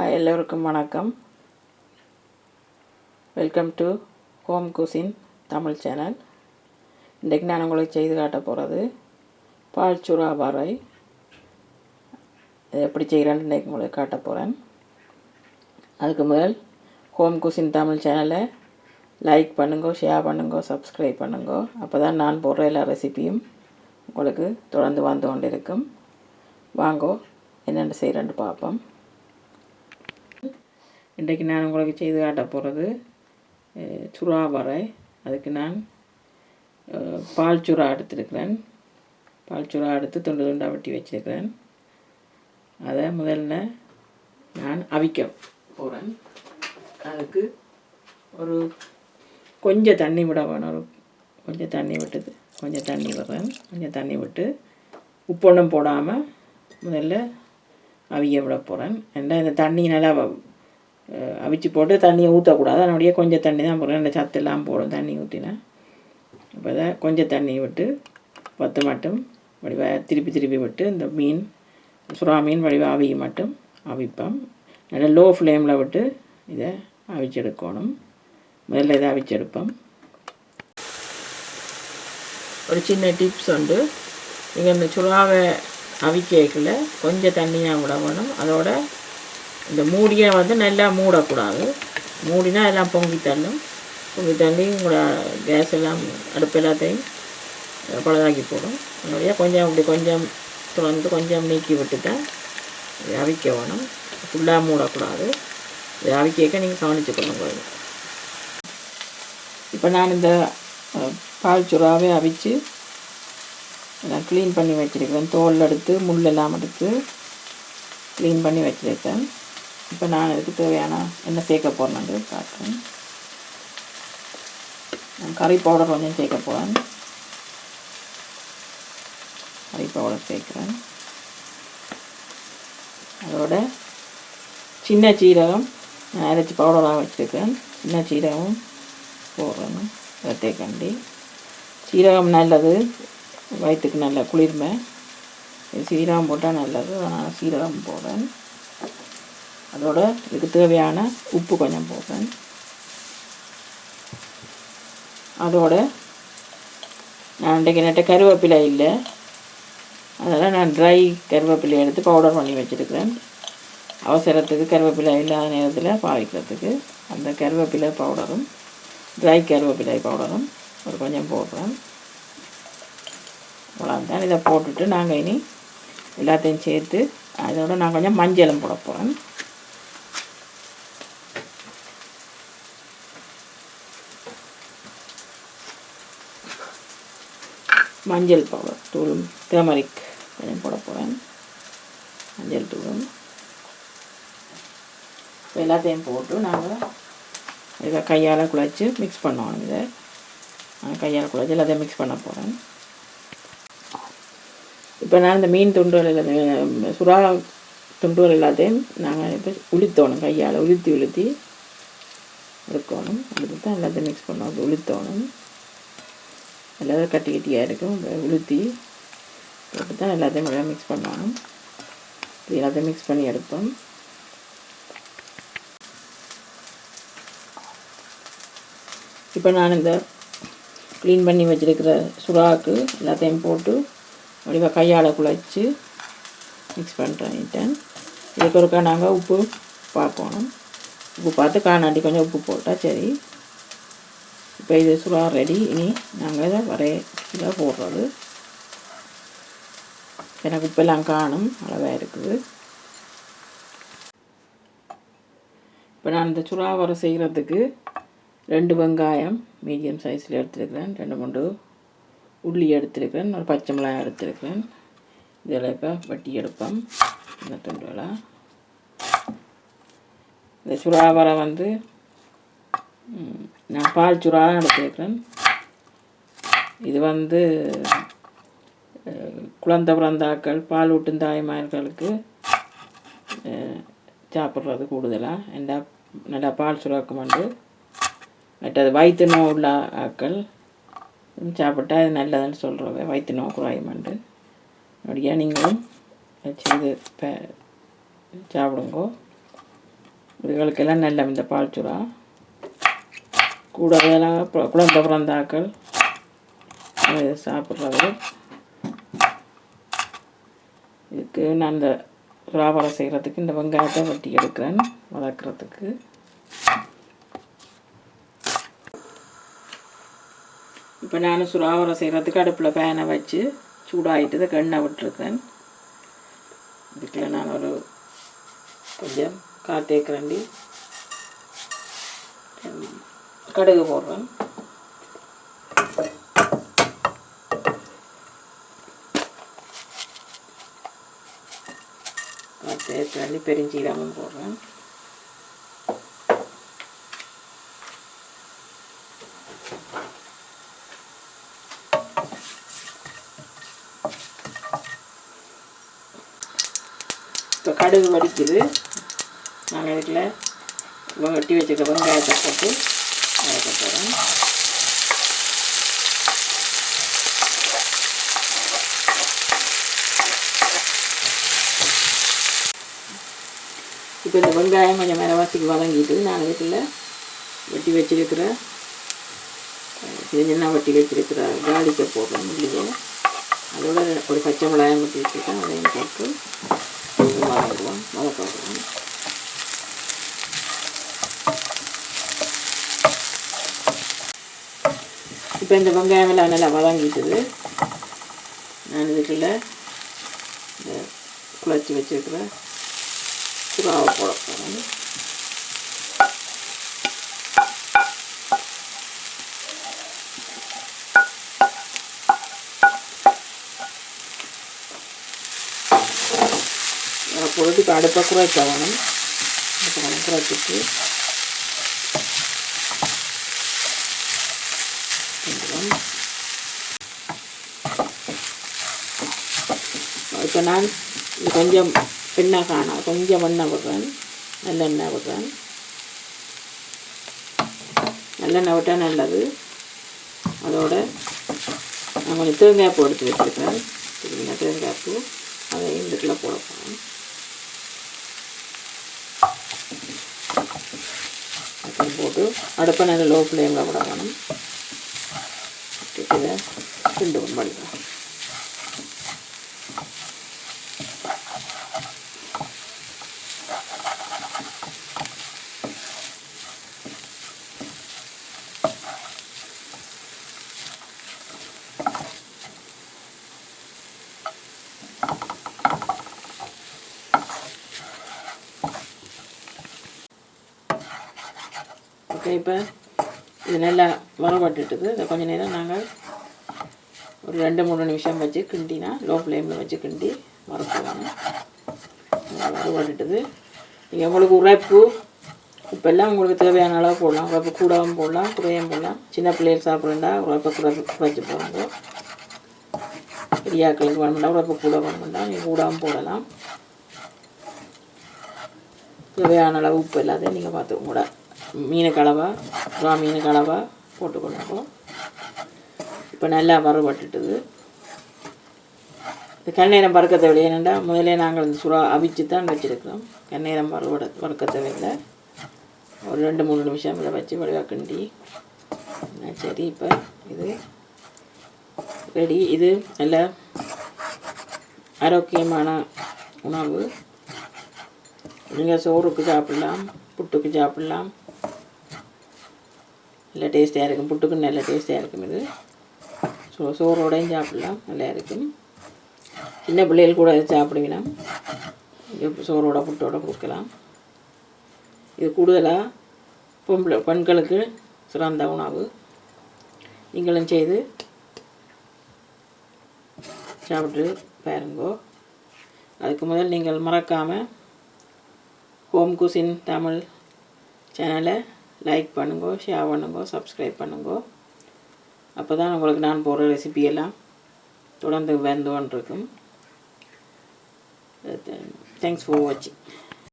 எல்லோருக்கும் வணக்கம். Welcome to home cuisine Tamil channel. இன்றைக்கு நான் உங்களுக்கு செய்து காட்ட போகிறது பால் சுறா வரை. எப்படி செய்கிறேன்னு இன்றைக்கு உங்களுக்கு காட்ட போகிறேன். அதுக்கு முதல் ஹோம் குசின் தமிழ் சேனலை லைக் பண்ணுங்க, ஷேர் பண்ணுங்க, சப்ஸ்கிரைப் பண்ணுங்க. அப்போ தான் நான் போடுற எல்லா ரெசிப்பியும் உங்களுக்கு தொடர்ந்து வந்து கொண்டு இருக்கும். வாங்கோ என்னென்னு செய்கிறேன்னு பார்ப்போம். இன்றைக்கு நான் உங்களுக்கு செய்து காட்ட போகிறது சுறா வரை. அதுக்கு நான் பால் சுறா எடுத்துருக்கிறேன். பால் சுறா எடுத்து துண்டு துண்டாக வெட்டி வச்சுருக்கிறேன். அதை முதல்ல நான் அவிக்க போகிறேன். அதுக்கு ஒரு கொஞ்சம் தண்ணி விட வேணும். கொஞ்சம் தண்ணி விடுறேன். கொஞ்சம் தண்ணி விட்டு உப்பு ஒன்றும் போடாமல் முதல்ல அவிய விட போகிறேன். ஏன்னா இந்த தண்ணி நல்லா அவிச்சு போட்டு தண்ணியை ஊற்றக்கூடாது. அதனுடைய கொஞ்சம் தண்ணி தான் போடுறேன். இந்த சத்தெல்லாம் போடும் தண்ணி ஊற்றினேன். இப்போ தான் கொஞ்சம் தண்ணி விட்டு 10 மட்டும் வடிவாக திருப்பி விட்டு இந்த மீன் சுறா மீன் வடிவாக அவிய மட்டும் அவிப்போம். நல்லா லோ ஃப்ளேமில் விட்டு இதை அவிச்செடுக்கணும். முதல்ல இதை அவிச்செடுப்போம். ஒரு சின்ன டிப்ஸ் உண்டு. நீங்கள் இந்த சுறாவை அவிக்கல கொஞ்சம் தண்ணியாக விட வேணும். அதோட இந்த மூடியை நல்லா மூடக்கூடாது. மூடினா எல்லாம் பொங்கி தள்ளி உங்களோட கேஸ் எல்லாம் அடுப்பு எல்லாத்தையும் பழுதாக்கி போடும். அதனுடைய கொஞ்சம் திறந்து கொஞ்சம் நீக்கி விட்டு தான் இதை அவிக்க வேணும். ஃபுல்லாக மூடக்கூடாது. இதை அவிக்க நீங்கள் கவனிச்சுக்கொள்ளுங்க. இப்போ நான் இந்த பால் சுறாவே அவிச்சு நான் க்ளீன் பண்ணி வச்சுருக்கேன். தோல் எடுத்து முள்ளெல்லாம் எடுத்து க்ளீன் பண்ணி வச்சுருக்கேன். இப்போ நான் இதுக்கு தேவையான என்ன சேர்க்க போகிறேன்னு காட்டுறேன். நான் கறி பவுடர் கொஞ்சம் சேர்க்க போகிறேன். கறி பவுடர் சேர்க்குறேன். அதோட சின்ன சீரகம் நான் அரைச்சி பவுடராக வச்சுருக்கேன். சின்ன சீரகம் போடுறேன். வெட்டைக்கண்டி சீரகம் நல்லது, வயிற்றுக்கு நல்ல குளிர்மை. சீரகம் போட்டால் நல்லது, அதனால் சீரகம் போடுறேன். அதோட இதுக்கு தேவையான உப்பு கொஞ்சம் போடுறேன். அதோட நான் இன்றைக்கு கருவேப்பிலை இல்லை, அதனால் நான் ட்ரை கருவேப்பிலை எடுத்து பவுடர் பண்ணி வச்சுருக்கிறேன். அவசரத்துக்கு கருவேப்பிலை இல்லாத நேரத்தில் பாவிக்கிறதுக்கு அந்த கருவேப்பிலை பவுடரும் ட்ரை கருவேப்பிலை பவுடரும் ஒரு கொஞ்சம் போடுறேன். அவ்வளோதான். இதை போட்டுட்டு நாங்கள் இனி எல்லாத்தையும் சேர்த்து அதோட நான் கொஞ்சம் மஞ்சளும் போட போகிறேன். மஞ்சள் பவுடர் தூளும் டர்மரிக் கொஞ்சம் போட போகிறேன். மஞ்சள் தூளும் எல்லாத்தையும் போட்டு நாங்கள் இதை கையால் குழைச்சி மிக்ஸ் பண்ணுவோம். இதை நான் கையால் குழைச்சி எல்லாத்தையும் மிக்ஸ் பண்ண போகிறேன். இப்போ நான் இந்த மீன் துண்டுகள் எல்லாத்தையும் சுறா துண்டுகள் எல்லாத்தையும் நாங்கள் இப்போ உளுத்தோணும். கையால் உளுத்தி எடுக்கணும். அதுக்கு தான் எல்லாத்தையும் மிக்ஸ் பண்ணுவோம். உளுத்தோணும். எல்லாத்தையும் கட்டியாக இருக்கும். உளுத்தி போட்டு தான் எல்லாத்தையும் நல்லா மிக்ஸ் பண்ணணும். இது எல்லாத்தையும் மிக்ஸ் பண்ணி எடுப்போம். இப்போ நான் இந்த க்ளீன் பண்ணி வச்சுருக்கிற சுறாவுக்கு எல்லாத்தையும் போட்டு வடிவாக கையால் குழைச்சி மிக்ஸ் பண்ணுறேன். இதுக்கு ஒருக்கா நாங்கள் உப்பு பார்க்கணும். உப்பு பார்த்து காணாண்டி கொஞ்சம் உப்பு போட்டால் சரி. இப்போ இது சுறா ரெடி. இனி நாங்கள் இதை வரையில் போடுறது. எனக்கு உப்பெல்லாம் காணும் அளவாக இருக்குது. இப்போ நான் இந்த சுறா வரை செய்கிறதுக்கு 2 வெங்காயம் மீடியம் சைஸில் எடுத்துருக்கிறேன். 2-3 உள்ளி எடுத்துருக்கிறேன். ஒரு பச்சை மிளகாய் எடுத்துருக்கிறேன். இதெல்லாம் இப்போ வட்டி எடுப்போம். இந்த துண்டுகளாக இந்த சுறா வரை நான் பால் சுறா தான் எடுத்துருக்கிறேன். இது குழந்தை பிறந்தாக்கள் பால் ஊட்டும் தாய்மார்களுக்கு சாப்பிட்றது கூடுதலாக நல்லா பால் சுறாக்கும் மற்றது வயிற்று நோய் உள்ள ஆக்கள் சாப்பிட்டா இது நல்லதுன்னு சொல்கிறவங்க வயிற்று நோய் குறையுமாண்டு. அப்படியா நீங்களும் செய்து சாப்பிடுங்கோ. இதுகளுக்கெல்லாம் நல்ல இந்த பால் சுறா கூட வேலாம் குழந்தை பிறந்தாக்கள் சாப்பிட்றது. இதுக்கு நான் இந்த சுறாவரை செய்கிறதுக்கு இந்த வெங்காயத்தை வெட்டி எடுக்கிறேன் வதக்கிறதுக்கு. இப்போ நான் சுறாவரை செய்கிறதுக்கு அடுப்பில் பேனை வச்சு சூடாகிட்டு இதுக்கு எண்ணெய் விட்டுருக்கேன். இதுக்குள்ள நான் ஒரு கொஞ்சம் காத்தேக்கரண்டி கடுகு போடுறேன். காத்தேக்கரண்டி பெருஞ்சீரகமும் போடுறேன். இப்போ கடுகு வடிக்குது. நான் இதுக்குள்ள வெட்டி வச்சுருக்க வெங்காயத்தை போட்டு வதக்க போகிறேன். இப்போ இந்த வெங்காயம் கொஞ்சம் மிளவாசிக்கு வதங்கிட்டு நான் இதுக்குள்ள வெட்டி வச்சிருக்கிற சின்ன வெட்டி வச்சிருக்கிற காலிக்கை போடுறேன். இல்லையே அதோட ஒரு பச்சை மிளகாயம் வெட்டி வச்சுருக்கேன். அதையும் போட்டு வதக்க விடுவோம். இப்போ இந்த வெங்காயம் எல்லாம் நல்லா வதங்கிட்டுது. நான் இதுக்குள்ள இந்த குழச்சி வச்சுருக்கிற சுறாவை போட போகிறேன். பொழுதுக்கு அடுப்பை குறைக்க வேணும். குறைச்சிட்டு இப்போ நான் கொஞ்சம் எண்ணெய் காணா கொஞ்சம் எண்ணெய் விடுறேன். நல்லெண்ணெய் விடுறேன். நல்லெண்ணெய் விட்டால் நல்லது. அதோட நான் கொஞ்சம் தேங்காய் பூ எடுத்து வச்சுருக்கேன். தேங்காய் பூ அதை இதுக்குள்ள போட போகிறேன். போட்டு அடுப்பை நல்ல லோ ஃப்ளேமில் விட வேணும். இதை ரெண்டு பண்ணிக்கலாம். ஓகே, இப்போ இது நல்லா வறுபட்டுட்டுது. இதை கொஞ்சம் நேரம் நாங்கள் ஒரு 2-3 நிமிஷம் வச்சு கிண்டினா லோ ஃப்ளேமில் வச்சு கிண்டி வறுப்போம். வறுபட்டுட்டுது. நீங்கள் உங்களுக்கு உரைப்பு இப்போல்லாம் உங்களுக்கு தேவையான அளவு போடலாம். உரைப்பு கூடவும் போடலாம், குறையும் போடலாம். சின்ன பிள்ளைகள் சாப்பிட்றா உரைப்பை குறைச்சி போடுங்க. பெரியாக்களுக்கு வேணுமெண்டா உரைப்பு கூட வேணுமெண்டா நீங்கள் கூடவும் போடலாம். தேவையான அளவு உப்பு எல்லாத்தையும் நீங்கள் பார்த்து கூட மீன் கலவா மீன் கலவா போட்டுக்கொள்ளுங்க. இப்போ நல்லா வறுபட்டுட்டுது. இந்த கண்ணீரம் வறுக்க தேவையில்லை. ஏன்னா முதலே நாங்கள் இந்த சுறா அவிச்சு தான் வச்சுருக்கிறோம். கண்ணீரம் வறுக்க தேவையில்லை. ஒரு 2-3 நிமிஷம் இதை வச்சு வடிவாக கிண்டி சரி. இப்போ இது ரெடி. இது நல்ல ஆரோக்கியமான உணவு. நீங்கள் சோறுக்கு சாப்பிட்லாம், புட்டுக்கு சாப்பிட்லாம். நல்ல டேஸ்டியாக இருக்கும். புட்டுக்கு நல்ல டேஸ்டியாக இருக்கும். இது சோறோடையும் சாப்பிட்லாம், நல்லா இருக்கும். சின்ன பிள்ளைகள் கூட இதை சாப்பிடுவீங்கன்னா சோறோட புட்டோட கொடுக்கலாம். இது கூடுதலாக பெண்களுக்கு சிறந்த உணவு. நீங்களும் செய்து சாப்பிட்டு பாருங்கோ. அதுக்கு முதல் நீங்கள் மறக்காமல் ஹோம் குசின் தமிழ் சேனலை லைக் பண்ணுங்கோ, ஷேர் பண்ணுங்கோ, சப்ஸ்கிரைப் பண்ணுங்கோ. அப்போ தான் உங்களுக்கு நான் போடுற ரெசிபியெல்லாம் தொடர்ந்து வந்துகிட்டு இருக்கும். தேங்க்ஸ் ஃபார் வாட்சிங்.